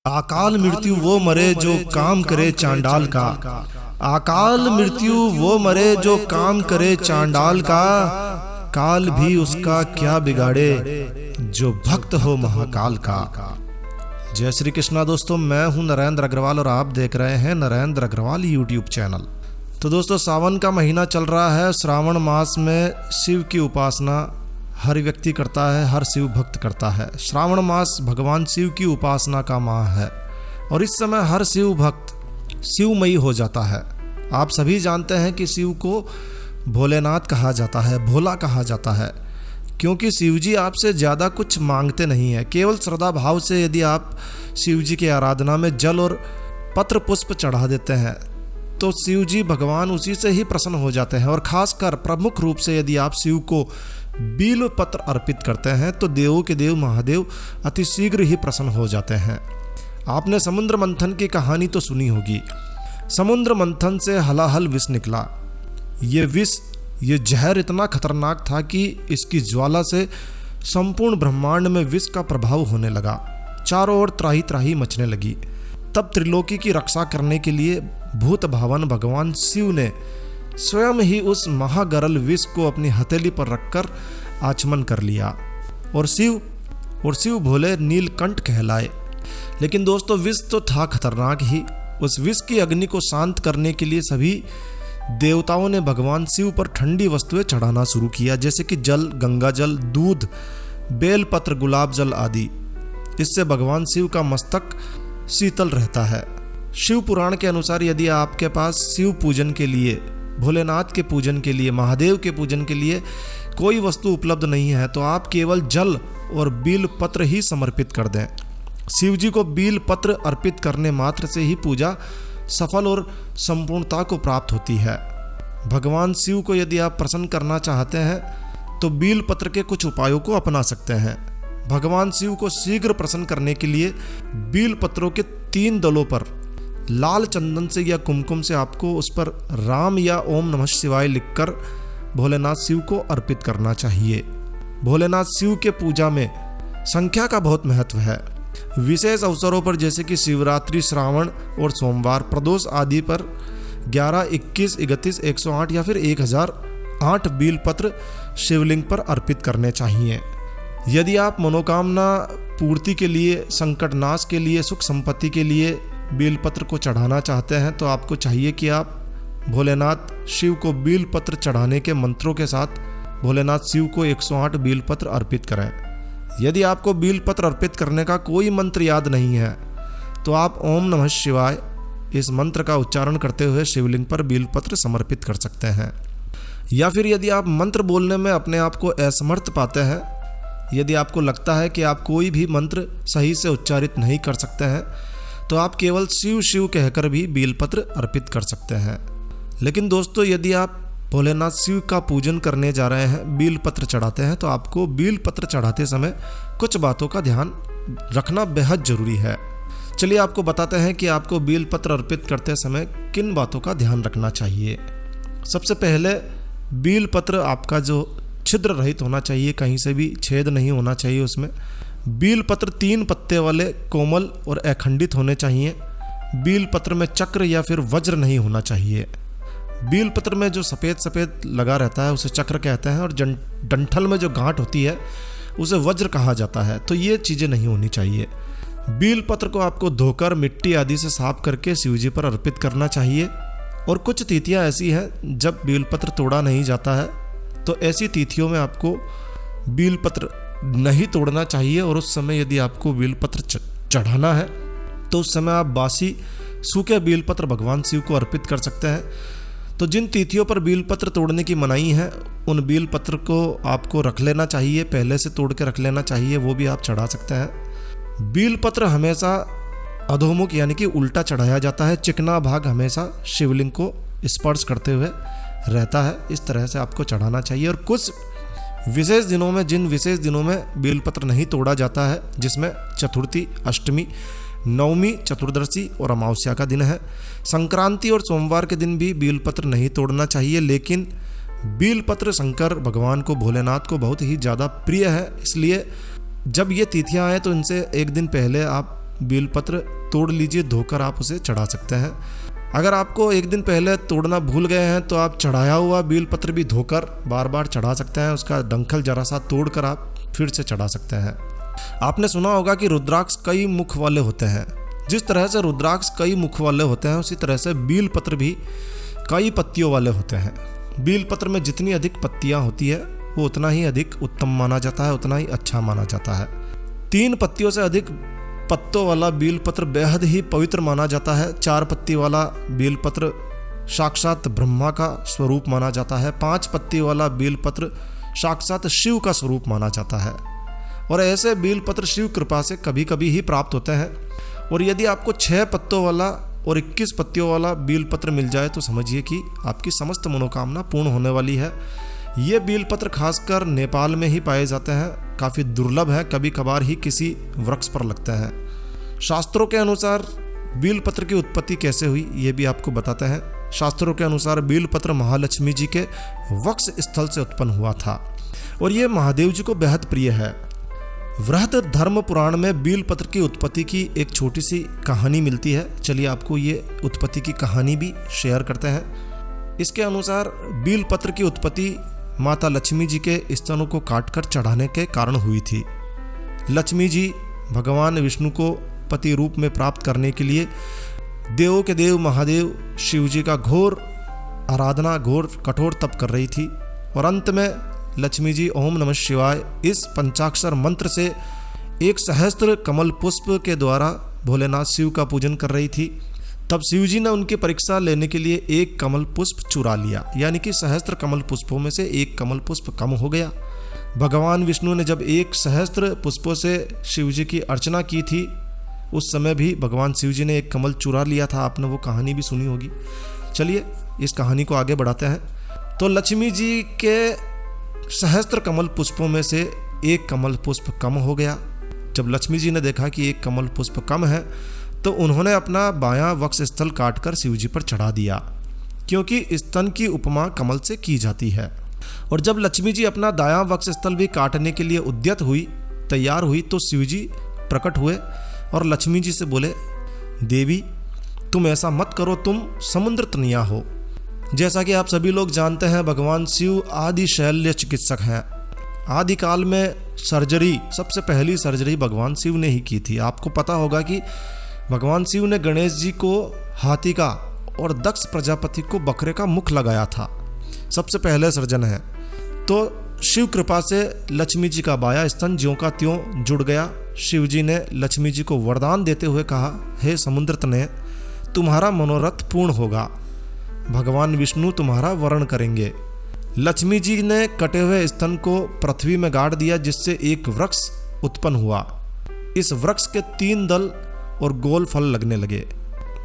अकाल मृत्यु वो मरे जो काम करे चांडाल का। अकाल मृत्यु वो मरे जो काम करे चांडाल का। काल भी उसका क्या बिगाड़े जो भक्त हो महाकाल का। जय श्री कृष्णा दोस्तों, मैं हूं नरेंद्र अग्रवाल और आप देख रहे हैं नरेंद्र अग्रवाल यूट्यूब चैनल। तो दोस्तों, सावन का महीना चल रहा है। श्रावण मास में शिव की उपासना हर व्यक्ति करता है, हर शिव भक्त करता है। श्रावण मास भगवान शिव की उपासना का माह है और इस समय हर शिव भक्त शिवमयी हो जाता है। आप सभी जानते हैं कि शिव को भोलेनाथ कहा जाता है, भोला कहा जाता है, क्योंकि शिव जी आपसे ज़्यादा कुछ मांगते नहीं है। केवल श्रद्धा भाव से यदि आप शिव जी की आराधना में जल और पत्र पुष्प चढ़ा देते हैं तो शिव जी भगवान उसी से ही प्रसन्न हो जाते हैं। और खासकर प्रमुख रूप से यदि आप शिव को बील पत्र अर्पित करते हैं तो देवों के देव महादेव अति शीघ्र ही प्रसन्न हो जाते हैं। आपने समुद्र मंथन की कहानी तो सुनी होगी। समुद्र मंथन से हलाहल विष निकला। ये जहर इतना खतरनाक था कि इसकी ज्वाला से संपूर्ण ब्रह्मांड में विष का प्रभाव होने लगा। चारों ओर त्राही त्राही मचने लगी। तब त्रिलोकी की रक्षा करने के लिए भूत भावन भगवान शिव ने स्वयं ही उस महागरल विष को अपनी हथेली पर रखकर आचमन कर लिया और शिव भोले नीलकंठ कहलाए। लेकिन दोस्तों, विष तो था खतरनाक ही। उस विष की अग्नि को शांत करने के लिए सभी देवताओं ने भगवान शिव पर ठंडी वस्तुएं चढ़ाना शुरू किया, जैसे कि जल, गंगा जल, दूध, बेलपत्र, गुलाब जल आदि। इससे भगवान शिव का मस्तक शीतल रहता है। शिव पुराण के अनुसार यदि आपके पास शिव पूजन के लिए, भोलेनाथ के पूजन के लिए, महादेव के पूजन के लिए कोई वस्तु उपलब्ध नहीं है तो आप केवल जल और बील पत्र ही समर्पित कर दें। शिव जी को बील पत्र अर्पित करने मात्र से ही पूजा सफल और संपूर्णता को प्राप्त होती है। भगवान शिव को यदि आप प्रसन्न करना चाहते हैं तो बील पत्र के कुछ उपायों को अपना सकते हैं। भगवान शिव को शीघ्र प्रसन्न करने के लिए बील पत्रों के 3 दलों पर लाल चंदन से या कुमकुम से आपको उस पर राम या ओम नमः शिवाय लिखकर भोलेनाथ शिव को अर्पित करना चाहिए। भोलेनाथ शिव के पूजा में संख्या का बहुत महत्व है। विशेष अवसरों पर जैसे कि शिवरात्रि, श्रावण और सोमवार, प्रदोष आदि पर 11, 21, 31, 108 या फिर 1008 बील पत्र शिवलिंग पर अर्पित करने चाहिए। यदि आप मनोकामना पूर्ति के लिए, संकट नाश के लिए, सुख संपत्ति के लिए बेलपत्र को चढ़ाना चाहते हैं तो आपको चाहिए कि आप भोलेनाथ शिव को बेलपत्र चढ़ाने के मंत्रों के साथ भोलेनाथ शिव को 108 बेलपत्र अर्पित करें। यदि आपको बेलपत्र अर्पित करने का कोई मंत्र याद नहीं है तो आप ओम नमः शिवाय इस मंत्र का उच्चारण करते हुए शिवलिंग पर बेलपत्र समर्पित कर सकते हैं। या फिर यदि आप मंत्र बोलने में अपने आप को असमर्थ पाते हैं, यदि आपको लगता है कि आप कोई भी मंत्र सही से उच्चारित नहीं कर सकते हैं तो आप केवल शिव शिव कहकर भी बेलपत्र अर्पित कर सकते हैं। लेकिन दोस्तों, यदि आप भोलेनाथ शिव का पूजन करने जा रहे हैं, बेलपत्र चढ़ाते हैं, तो आपको बेलपत्र चढ़ाते समय कुछ बातों का ध्यान रखना बेहद जरूरी है। चलिए आपको बताते हैं कि आपको बेलपत्र अर्पित करते समय किन बातों का ध्यान रखना चाहिए। सबसे पहले, बेलपत्र आपका जो छिद्र रहित होना चाहिए, कहीं से भी छेद नहीं होना चाहिए उसमें। बेलपत्र 3 पत्ते वाले कोमल और अखंडित होने चाहिए। बेलपत्र में चक्र या फिर वज्र नहीं होना चाहिए। बेलपत्र में जो सफ़ेद सफ़ेद लगा रहता है उसे चक्र कहते हैं और डंठल में जो गांठ होती है उसे वज्र कहा जाता है। तो ये चीज़ें नहीं होनी चाहिए। बेलपत्र को आपको धोकर मिट्टी आदि से साफ करके शिवजी पर अर्पित करना चाहिए। और कुछ तिथियाँ ऐसी हैं जब बेलपत्र तोड़ा नहीं जाता है, तो ऐसी तिथियों में आपको बेलपत्र नहीं तोड़ना चाहिए। और उस समय यदि आपको बेलपत्र चढ़ाना है तो उस समय आप बासी सूखे बेलपत्र भगवान शिव को अर्पित कर सकते हैं। तो जिन तिथियों पर बेलपत्र तोड़ने की मनाही है उन बेलपत्र को आपको रख लेना चाहिए, पहले से तोड़ के रख लेना चाहिए, वो भी आप चढ़ा सकते हैं। बेलपत्र हमेशा अधोमुख यानी कि उल्टा चढ़ाया जाता है। चिकना भाग हमेशा शिवलिंग को स्पर्श करते हुए रहता है। इस तरह से आपको चढ़ाना चाहिए। और कुछ विशेष दिनों में, जिन विशेष दिनों में बेलपत्र नहीं तोड़ा जाता है, जिसमें चतुर्थी, अष्टमी, नवमी, चतुर्दशी और अमावस्या का दिन है। संक्रांति और सोमवार के दिन भी बेलपत्र नहीं तोड़ना चाहिए। लेकिन बेलपत्र शंकर भगवान को, भोलेनाथ को बहुत ही ज़्यादा प्रिय है, इसलिए जब ये तिथियां आए तो इनसे एक दिन पहले आप बेलपत्र तोड़ लीजिए, धोकर आप उसे चढ़ा सकते हैं। अगर आपको एक दिन पहले तोड़ना भूल गए हैं तो आप चढ़ाया हुआ बेलपत्र भी धोकर बार बार चढ़ा सकते हैं। उसका डंठल जरा सा तोड़कर आप फिर से चढ़ा सकते हैं। आपने सुना होगा कि रुद्राक्ष कई मुख वाले होते हैं। जिस तरह से रुद्राक्ष कई मुख वाले होते हैं, उसी तरह से बेलपत्र भी कई पत्तियों वाले होते हैं। बेलपत्र में जितनी अधिक पत्तियां होती है वो उतना ही अधिक उत्तम माना जाता है, उतना ही अच्छा माना जाता है। 3 पत्तियों से अधिक पत्तों वाला बेलपत्र बेहद ही पवित्र माना जाता है। 4 पत्ती वाला बेलपत्र साक्षात ब्रह्मा का स्वरूप माना जाता है। 5 पत्ती वाला बेलपत्र साक्षात शिव का स्वरूप माना जाता है। और ऐसे बेलपत्र शिव कृपा से कभी कभी ही प्राप्त होते हैं। और यदि आपको 6 पत्तों वाला और 21 पत्तियों वाला बेलपत्र मिल जाए तो समझिए कि आपकी समस्त मनोकामना पूर्ण होने वाली है। ये बेलपत्र खासकर नेपाल में ही पाए जाते हैं, काफ़ी दुर्लभ है, कभी कभार ही किसी वृक्ष पर लगते हैं। शास्त्रों के अनुसार बेलपत्र की उत्पत्ति कैसे हुई ये भी आपको बताते हैं। शास्त्रों के अनुसार बेलपत्र महालक्ष्मी जी के वक्ष स्थल से उत्पन्न हुआ था और ये महादेव जी को बेहद प्रिय है। वृहद धर्म पुराण में बेलपत्र की उत्पत्ति की एक छोटी सी कहानी मिलती है। चलिए आपको ये उत्पत्ति की कहानी भी शेयर करते हैं। इसके अनुसार बेलपत्र की उत्पत्ति माता लक्ष्मी जी के स्तनों को काटकर चढ़ाने के कारण हुई थी। लक्ष्मी जी भगवान विष्णु को पति रूप में प्राप्त करने के लिए देवों के देव महादेव शिव जी का घोर आराधना, घोर कठोर तप कर रही थी। और अंत में लक्ष्मी जी ओम नमः शिवाय इस पंचाक्षर मंत्र से एक सहस्त्र कमल पुष्प के द्वारा भोलेनाथ शिव का पूजन कर रही थी। तब शिव जी ने उनकी परीक्षा लेने के लिए एक कमल पुष्प चुरा लिया, यानी कि सहस्त्र कमल पुष्पों में से एक कमल पुष्प कम हो गया। भगवान विष्णु ने जब एक सहस्त्र पुष्पों से शिव जी की अर्चना की थी, उस समय भी भगवान शिव जी ने एक कमल चुरा लिया था। आपने वो कहानी भी सुनी होगी। चलिए इस कहानी को आगे बढ़ाते हैं। तो लक्ष्मी जी के सहस्त्र कमल पुष्पों में से एक कमल पुष्प कम हो गया। जब लक्ष्मी जी ने देखा कि एक कमल पुष्प कम है तो उन्होंने अपना बायां वक्ष स्थल काटकर शिव जी पर चढ़ा दिया, क्योंकि स्तन की उपमा कमल से की जाती है। और जब लक्ष्मी जी अपना दायां वक्ष स्थल भी काटने के लिए उद्यत हुई, तैयार हुई, तो शिव जी प्रकट हुए और लक्ष्मी जी से बोले, देवी तुम ऐसा मत करो, तुम समुद्र तनया हो। जैसा कि आप सभी लोग जानते हैं, भगवान शिव आदि शल्य चिकित्सक हैं। आदिकाल में सर्जरी, सबसे पहली सर्जरी भगवान शिव ने ही की थी। आपको पता होगा कि भगवान शिव ने गणेश जी को हाथी का और दक्ष प्रजापति को बकरे का मुख लगाया था। सबसे पहले सर्जन है। तो शिव कृपा से लक्ष्मी जी का बाया स्तन ज्यों का त्यों जुड़ गया। शिव जी ने लक्ष्मी जी को वरदान देते हुए कहा, हे समुद्र तनय, तुम्हारा मनोरथ पूर्ण होगा, भगवान विष्णु तुम्हारा वरण करेंगे। लक्ष्मी जी ने कटे हुए स्तन को पृथ्वी में गाड़ दिया, जिससे एक वृक्ष उत्पन्न हुआ। इस वृक्ष के 3 दल और गोल फल लगने लगे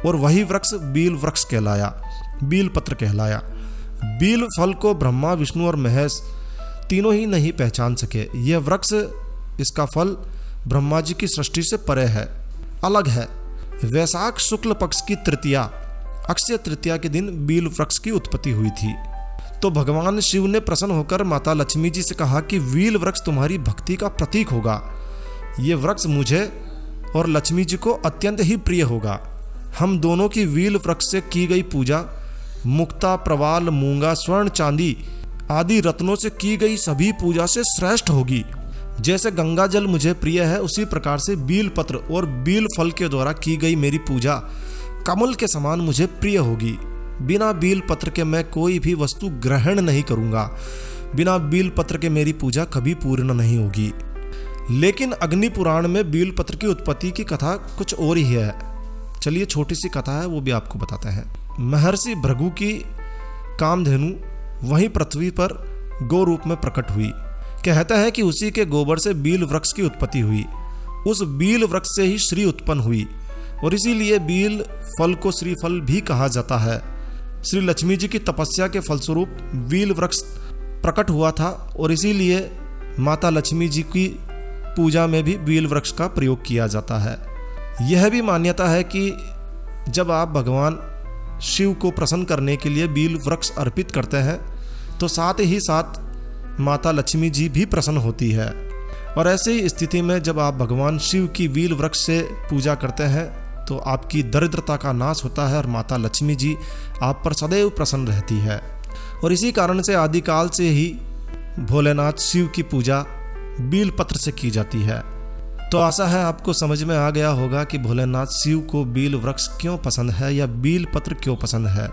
और वही वृक्ष बील वृक्ष कहलाया, बील पत्र कहलाया। बील फल को ब्रह्मा, विष्णु और महेश तीनों ही नहीं पहचान सके। यह वृक्ष, इसका फल ब्रह्मा जी की सृष्टि से परे है, अलग है। वैशाख शुक्ल पक्ष की तृतीया, अक्षय तृतीया के दिन बील वृक्ष की उत्पत्ति हुई थी। तो भगवान शिव ने प्रसन्न होकर माता लक्ष्मी जी से कहा कि बील वृक्ष तुम्हारी भक्ति का प्रतीक होगा। ये वृक्ष मुझे और लक्ष्मी जी को अत्यंत ही प्रिय होगा। हम दोनों की बील वृक्ष से की गई पूजा मुक्ता, प्रवाल, मूंगा, स्वर्ण, चांदी आदि रत्नों से की गई सभी पूजा से श्रेष्ठ होगी। जैसे गंगा जल मुझे प्रिय है, उसी प्रकार से बील पत्र और बील फल के द्वारा की गई मेरी पूजा कमल के समान मुझे प्रिय होगी। बिना बील पत्र के मैं कोई भी वस्तु ग्रहण नहीं करूंगा। बिना बील पत्र के मेरी पूजा कभी पूर्ण नहीं होगी। लेकिन अग्नि पुराण में बील पत्र की उत्पत्ति की कथा कुछ और ही है। चलिए छोटी सी कथा है, वो भी आपको बताते हैं। महर्षि भृगु की कामधेनु वहीं पृथ्वी पर गौ रूप में प्रकट हुई। कहते हैं कि उसी के गोबर से बील वृक्ष की उत्पत्ति हुई। उस बील वृक्ष से ही श्री उत्पन्न हुई और इसीलिए बील फल को श्रीफल भी कहा जाता है। श्री लक्ष्मी जी की तपस्या के फलस्वरूप बील वृक्ष प्रकट हुआ था और इसीलिए माता लक्ष्मी जी की पूजा में भी बील वृक्ष का प्रयोग किया जाता है। यह भी मान्यता है कि जब आप भगवान शिव को प्रसन्न करने के लिए बील वृक्ष अर्पित करते हैं तो साथ ही साथ माता लक्ष्मी जी भी प्रसन्न होती है। और ऐसी स्थिति में जब आप भगवान शिव की बील वृक्ष से पूजा करते हैं तो आपकी दरिद्रता का नाश होता है और माता लक्ष्मी जी आप पर सदैव प्रसन्न रहती है। और इसी कारण से आदिकाल से ही भोलेनाथ शिव की पूजा बील पत्र से की जाती है। तो आशा है आपको समझ में आ गया होगा कि भोलेनाथ शिव को बील वृक्ष क्यों पसंद है या बील पत्र क्यों पसंद है।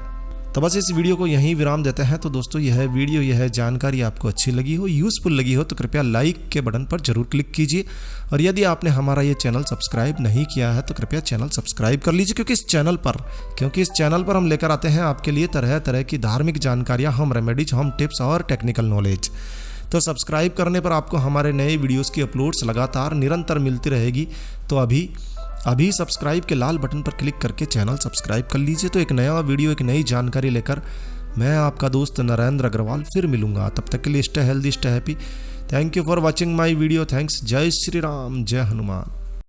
तो बस इस वीडियो को यहीं विराम देते हैं। तो दोस्तों यह जानकारी आपको अच्छी लगी हो, यूज़फुल लगी हो तो कृपया लाइक के बटन पर जरूर क्लिक कीजिए। और यदि आपने हमारा ये चैनल सब्सक्राइब नहीं किया है तो कृपया चैनल सब्सक्राइब कर लीजिए, क्योंकि इस चैनल पर हम लेकर आते हैं आपके लिए तरह तरह की धार्मिक जानकारियाँ, होम रेमेडीज, होम टिप्स और टेक्निकल नॉलेज। तो सब्सक्राइब करने पर आपको हमारे नए वीडियोस की अपलोड्स लगातार निरंतर मिलती रहेगी। तो अभी सब्सक्राइब के लाल बटन पर क्लिक करके चैनल सब्सक्राइब कर लीजिए। तो एक नया वीडियो, एक नई जानकारी लेकर मैं आपका दोस्त नरेंद्र अग्रवाल फिर मिलूंगा। तब तक के लिए stay healthy, stay happy. Thank you for watching my video. Thanks. जय श्री राम, जय हनुमान।